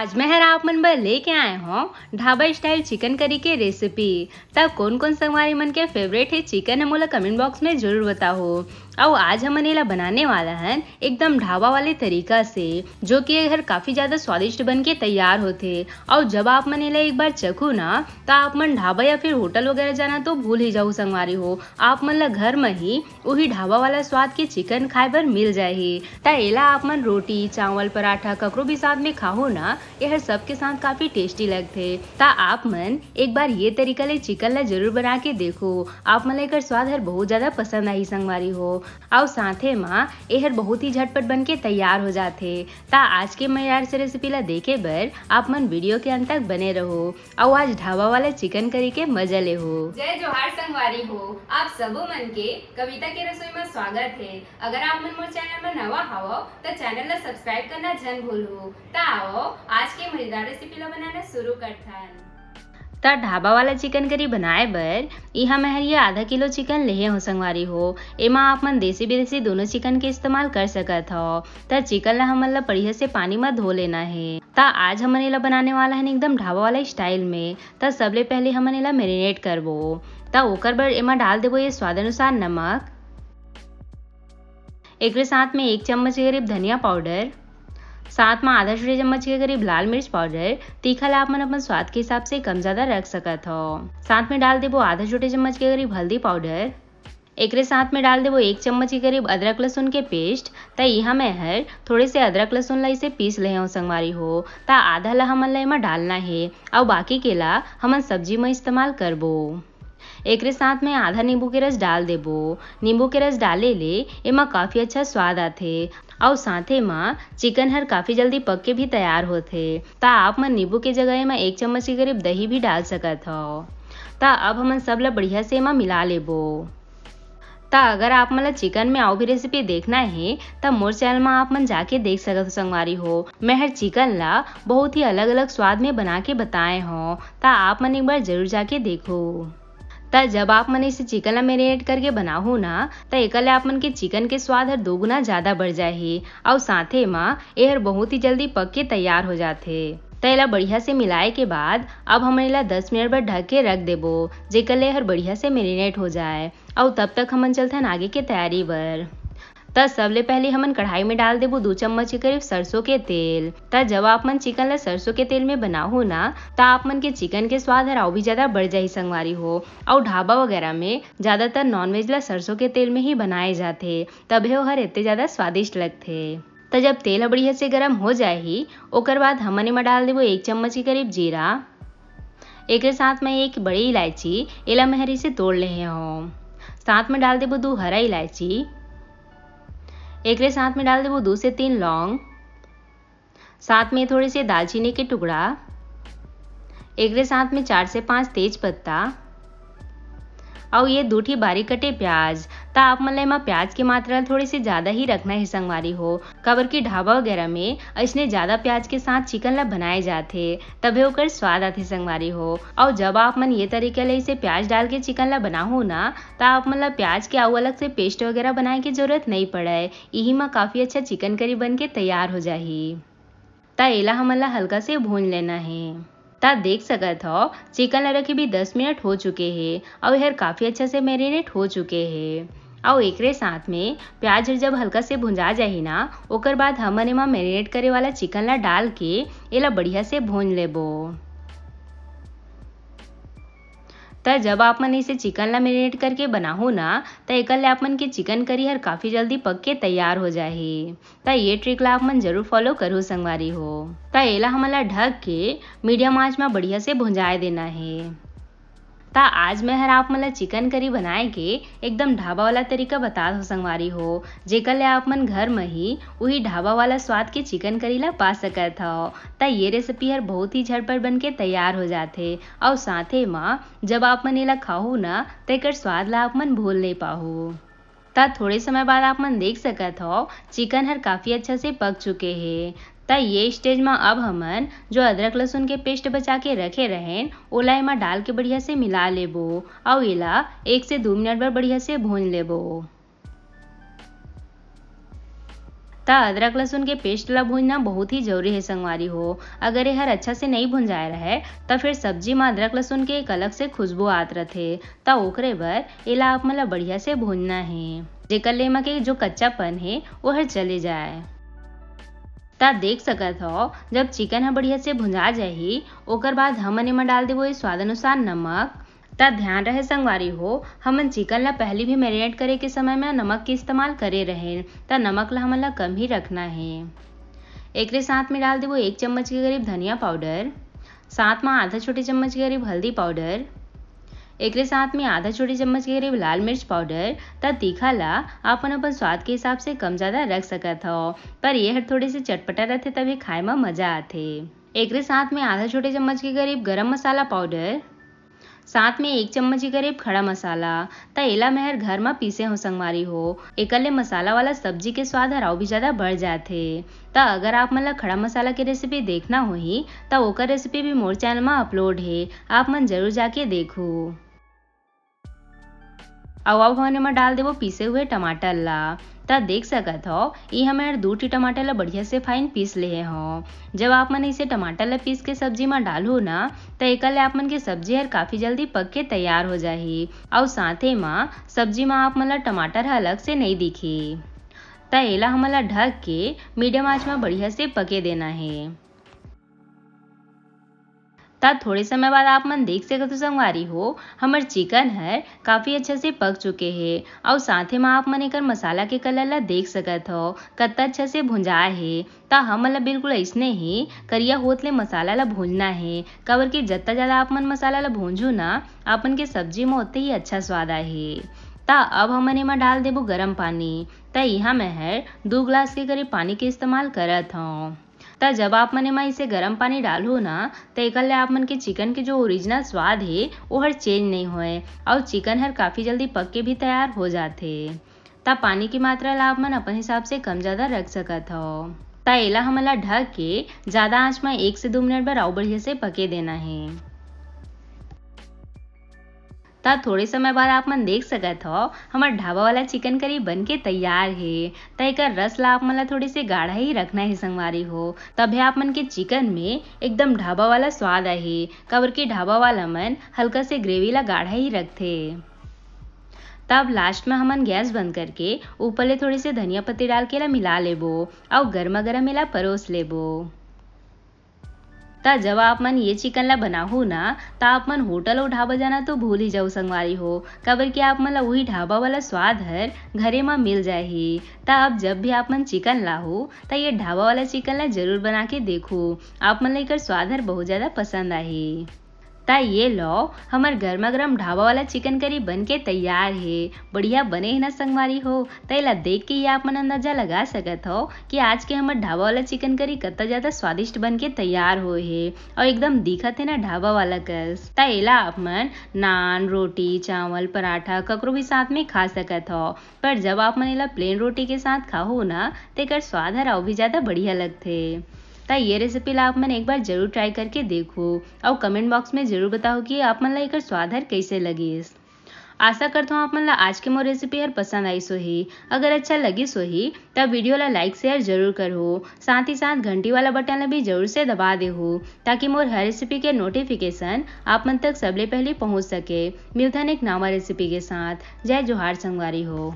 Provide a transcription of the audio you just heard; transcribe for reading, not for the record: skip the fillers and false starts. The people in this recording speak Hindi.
आज मैं आप मन बर लेके आए हूँ ढाबा स्टाइल चिकन करी के रेसिपी। तब कौन कौन संगवारी मन के फेवरेट है चिकन है मोला कमेंट बॉक्स में जरूर बताओ। और आज हम एला बनाने वाला है एकदम ढाबा वाले तरीका से, जो कि घर काफी ज्यादा स्वादिष्ट बन के तैयार होते। और जब आप मन एला एक बार चखू ना तो आप मन ढाबा या फिर होटल वगैरह जाना तो भूल ही जाओ संगवारी हो। आप मन ला घर में ही वही ढाबा वाला स्वाद के चिकन खाए बर मिल जाही। ता एला आप मन रोटी चावल पराठा ककरो भी साथ में खाओ ना, यह सबके साथ काफी टेस्टी लगते। ता आप मन एक बार ये तरीका ले चिकन ला जरूर बना के देखो। आप मन एकर स्वाद हर बहुत ज्यादा पसंद आई संगवारी हो। और साथे में यह बहुत ही झटपट बन के तैयार हो जाते। ता आज के मैं से रेसिपी ला देखे बर आप मन वीडियो के अंत तक बने रहो और आज ढाबा वाला चिकन करी के मजा ले हो। जय जोहार संगवारी हो, आप सबो मन के कविता के रसोई में स्वागत है। अगर आप मन मोर चैनल में नवा हवो तो चैनल ला सब्सक्राइब करना जन भूलो। ता आओ आज के मजेदार रेसिपी ला बनाना शुरू करथन। ता ढाबा वाला चिकन करी बनाए बर इहा मैं हरिया आधा किलो चिकन लेहे हो संगवारी हो। एमा आप मन देसी विदेशी दोनों चिकन के इस्तेमाल कर सकत हो। ता चिकन ला हमन ला बढ़िया से पानी में धो लेना है। ता आज हमन एला बनाने वाला है एकदम ढाबा वाला स्टाइल में। ता सबले पहले हमन एला मैरिनेट करबो। ता ओकर बर एमा डाल देबो ये स्वाद अनुसार नमक, एक साथ में 1 चम्मच के करीब धनिया पाउडर, साथ में आधा छोटे चम्मच के करीब लाल मिर्च पाउडर। तीखा ला आप मन अपन स्वाद के हिसाब से कम ज्यादा रख सकत हो। साथ में डाल देबो आधा छोटे चम्मच के करीब हल्दी पाउडर। एक साथ में डाल देबो 1 चम्मच के करीब अदरक लहसुन के पेस्ट। ता यहाँ मैं हर थोड़े से अदरक लहसुन ला इसे पीस ले हूँ संगवारी हो। ता आधा ला हमन ला एमा डालना है और बाकी के ला हमन सब्जी में इस्तेमाल करबो। एक साथ में आधा नींबू के रस डाल देबो। नींबू के रस डाले ले एमा काफी अच्छा स्वाद आथे और साथे में चिकन हर काफी जल्दी पक के भी तैयार होथे। ता आप मन नींबू के जगह में 1 चम्मच के करीब दही भी डाल सकत हो। ता अब हमन सब ला बढ़िया से एमा मिला लेबो। ता अगर आप मन ला चिकन में और भी रेसिपी देखना है ता मोर चैनल में आप मन जाके देख सकत हो संगवारी हो। मैं हर चिकन ला बहुत ही अलग अलग स्वाद में बना के बताए हो। ता आप मन एक बार जरूर जाके देखो। ता जब आप मन इसे चिकन ला मैरिनेट करके बनाहू ना तो एकले आप मन के चिकन के स्वाद हर 2 गुना ज्यादा बढ़ जाही और साथे में यह बहुत ही जल्दी पक के तैयार हो जाते। तो एला बढ़िया से मिलाए के बाद अब हम एला 10 मिनट बर ढक के रख देबो, जेकर हर बढ़िया से मैरिनेट हो जाए। और तब तक हमन चलथन आगे के तैयारी बर। तब सबले पहले हमन कढ़ाई में डाल देबो 2 चम्मच के करीब सरसों के तेल। तब जब आप मन चिकन ला सरसों के तेल में बनाहू ना तो आप मन के चिकन के स्वाद हर और भी ज्यादा बढ़ जाही संगवारी हो। और ढाबा वगैरह में ज्यादातर नॉनवेज ला सरसों के तेल में ही बनाए जाते, तब हर इतने ज्यादा स्वादिष्ट लगते। तो जब तेल बढ़िया से गर्म हो जाही ओकर बाद हमन एमा डाल देबो 1 चम्मच के करीब जीरा। एक साथ में 1 बड़ी इलायची एला महरी से तोड़ ले हो। साथ में डाल देबो 2 हरा इलायची। एक साथ में डाल देबो 2 से 3 लौंग। साथ में थोड़े से दालचीनी के टुकड़ा। एक साथ में 4 से 5 तेज पत्ता और ये 2 बारीक कटे प्याज। ता आप मन ला प्याज की मात्रा थोड़ी सी ज्यादा ही रखना है संगवारी हो, काबर की ढाबा वगैरह में ऐसने ज्यादा प्याज के साथ चिकन ला बनाए जाते तबे ओकर स्वाद आथे संगवारी हो। और जब आप मन ये तरीके ले इसे प्याज डाल के चिकन ला बनाहू ना तो आप मन ला प्याज के आउ अलग से पेस्ट वगैरह बनाए की जरूरत नहीं पड़े। यही में काफी अच्छा चिकन करी बन के तैयार हो जाही। ता एला हमन ला हल्का से भून लेना है। ता देख सकत हो चिकन ला रखे भी 10 मिनट हो चुके हैं और यह काफी अच्छा से मैरिनेट हो चुके हैं। और एकरे साथ में प्याज जब हल्का से भुंजा जाही ना ओकर बाद हमन एमा मैरिनेट करे वाला चिकन ला डाल के एला बढ़िया से भून लेबो। त जब आप मन इसे चिकन ला मैरिनेट करके बनाहू ना तो एकले आप मन के चिकन करी हर काफी जल्दी पक के तैयार हो जाही। त ये ट्रिक ला आप मन जरूर फॉलो करो संगवारी हो। त एला हमन ला ढक के मीडियम आंच में बढ़िया से भुंजाए देना है। ता आज मैं हर आप मन ला चिकन करी बनाए के एकदम ढाबा वाला तरीका बता दो संगवारी हो, जेकर ले आप मन घर में ही वही ढाबा वाला स्वाद के चिकन करी ला पा सकत हो। ता ये रेसिपी हर बहुत ही झटपट बन के तैयार हो जाते और साथे में जब आप मन एला खाहू ना तो एकर स्वाद ला आप मन भूल नहीं पाहू। ता थोड़े समय बाद आप मन देख सकत हो चिकन हर काफी अच्छा से पक चुके हैं। ता ये स्टेज में अब हमन जो अदरक लहसुन के पेस्ट बचा के रखे रहें ओला एमा डाल के बढ़िया से मिला लेबो और एला 1 से 2 मिनट बर बढ़िया से भून लेबो। ता अदरक लहसुन के पेस्ट ला भूनना बहुत ही जरूरी है संगवारी हो। अगर यह अच्छा से नहीं भुंजाए रहे तो फिर सब्जी में अदरक लहसुन के एक अलग से खुशबू आत रथे। ता ओकरे बर एला आप मन ला बढ़िया से भूनना है, जेकर ले एमा के जो कच्चापन है वो हर चले जाए। ता देख सकत हो जब चिकन ह बढ़िया से भुंजा जाही ओकर बाद हमन एमा डाल देबो स्वाद अनुसार नमक। ता ध्यान रहे संगवारी हो हमन चिकन ला पहले भी मैरिनेट करे के समय में नमक के इस्तेमाल करे रहे, ता नमक ला हमन ला कम ही रखना है। एकरे साथ में डाल देबो 1 चम्मच के करीब धनिया पाउडर, साथ में आधा छोटे चम्मच के करीब हल्दी पाउडर, एकरे साथ में आधा छोटे चम्मच के करीब लाल मिर्च पाउडर। ता तीखा ला अपन अपन स्वाद के हिसाब से कम ज्यादा रख सकत हो, पर यह थोड़े से चटपटा रहते तभी खाए में मजा आथे। एकरे साथ में आधा छोटे चम्मच के करीब गरम मसाला पाउडर, साथ में 1 चम्मच के करीब खड़ा मसाला। ता एला मेहर घर में पीसे हो संगवारी हो, एकले मसाला वाला सब्जी के स्वाद हर और भी ज्यादा बढ़ जाथे। ता अगर आप मन ला खड़ा मसाला के रेसिपी देखना होही ता ओकर रेसिपी भी मोर चैनल में अपलोड है, आप मन जरूर जाके देखो। अब हमने में डाल देबो पीसे हुए टमाटर ला। ता देख सकत हो ये हमें 2 टी टमाटर ला बढ़िया से फाइन पीस लिए हो। जब आप मन इसे टमाटर ला पीस के सब्जी में डालो ना तो एकले आप मन के सब्जी हर काफी जल्दी पक के तैयार हो जाही और साथे में सब्जी में आप मन ला टमाटर अलग से नहीं दिखी। ता एला हमन ला ढक के मीडियम आंच में बढ़िया से पके देना है। ता थोड़े समय बाद आप मन देख सकत हो संगवारी हो हमर चिकन है काफी अच्छा से पक चुके हैं और साथे में आप मन एकर मसाला के कलर ला देख सकत हो कत्ता अच्छा से भुंजाए है। ता हमन ला बिल्कुल ऐसने ही करिया होत ले मसाला ला भूनना है, काबर कि जितना ज्यादा आप मन मसाला ला भूंजू ना अपन के सब्जी में उतने ही अच्छा स्वाद आए। ता अब हमन एमा डाल देबो गरम पानी। ता यहाँ मैं है 2 गिलास के करीब पानी के इस्तेमाल करत हूँ। ता जब आप मन एमा इसे गर्म पानी डालो ना तो एकल ले आप मन के चिकन के जो ओरिजिनल स्वाद है वो हर चेंज नहीं होए और चिकन हर काफी जल्दी पक के भी तैयार हो जाते। ता पानी की मात्रा ला आप मन अपन हिसाब से कम ज्यादा रख सकत हो। ता एला हमन ला ढक के ज्यादा आंच में 1 से 2 मिनट बर और बढ़िया से पके देना है। ता थोड़े समय बाद आप मन देख सकत हो हमार ढाबा वाला चिकन करी बन के तैयार है। ता एकर रस ला आप मन ला थोड़ी से गाढ़ा ही रखना है संगवारी हो, तभी आप मन के चिकन में एकदम ढाबा वाला स्वाद आही, काबर की ढाबा वाला मन हल्का से ग्रेवी ला गाढ़ा ही रखथे। तब लास्ट में हमन गैस बंद करके ऊपर ले थोड़ी से धनिया पत्ती डाल के ला मिला लेबो और गर्मा गर्म एला परोस लेबो। ता जब आप मन ये चिकन ला बनाहू ना ता आप मन होटल और ढाबा जाना तो भूल ही जाओ संगवारी हो, काबर कि आप मन ला वही ढाबा वाला स्वाद हर घरे में मिल जाही। ता अब जब भी आप मन चिकन लाहू ता ये ढाबा वाला चिकन ला जरूर बना के देखो, आप मन ला एकर स्वाद हर बहुत ज्यादा पसंद आही। ता ये लो हमार गर्मा गर्म ढाबा वाला चिकन करी बन के तैयार है। बढ़िया बने है ना संगवारी हो। तैला देख के ही आप मन अंदाजा लगा सकत हो कि आज के हमार ढाबा वाला चिकन करी कितना ज्यादा स्वादिष्ट बन के तैयार हो है और एकदम दिखत है ना ढाबा वाला कस। ता एला आप मन नान रोटी चावल पराठा ककरो भी साथ में खा सकत हो, पर जब आप मन एला प्लेन रोटी के साथ खाओ ना तो एकर स्वाद हर और भी ज्यादा बढ़िया लगथे। ता ये रेसिपी ला आप मन एक बार जरूर ट्राई करके देखो और कमेंट बॉक्स में जरूर बताओ कि आप मन ला एकर स्वाद हर कैसे लगिस। आशा करता हूँ आप मन ला आज के मोर रेसिपी हर पसंद आई सोही। अगर अच्छा लगी सोही तब वीडियो ला लाइक शेयर जरूर करो, साथ ही साथ घंटी वाला बटन ला भी जरूर से दबा देहो ताकि मोर हर रेसिपी के नोटिफिकेशन आप मन तक सबले पहले पहुँच सके। मिलथन एक नवा रेसिपी के साथ। जय जोहार संगवारी हो।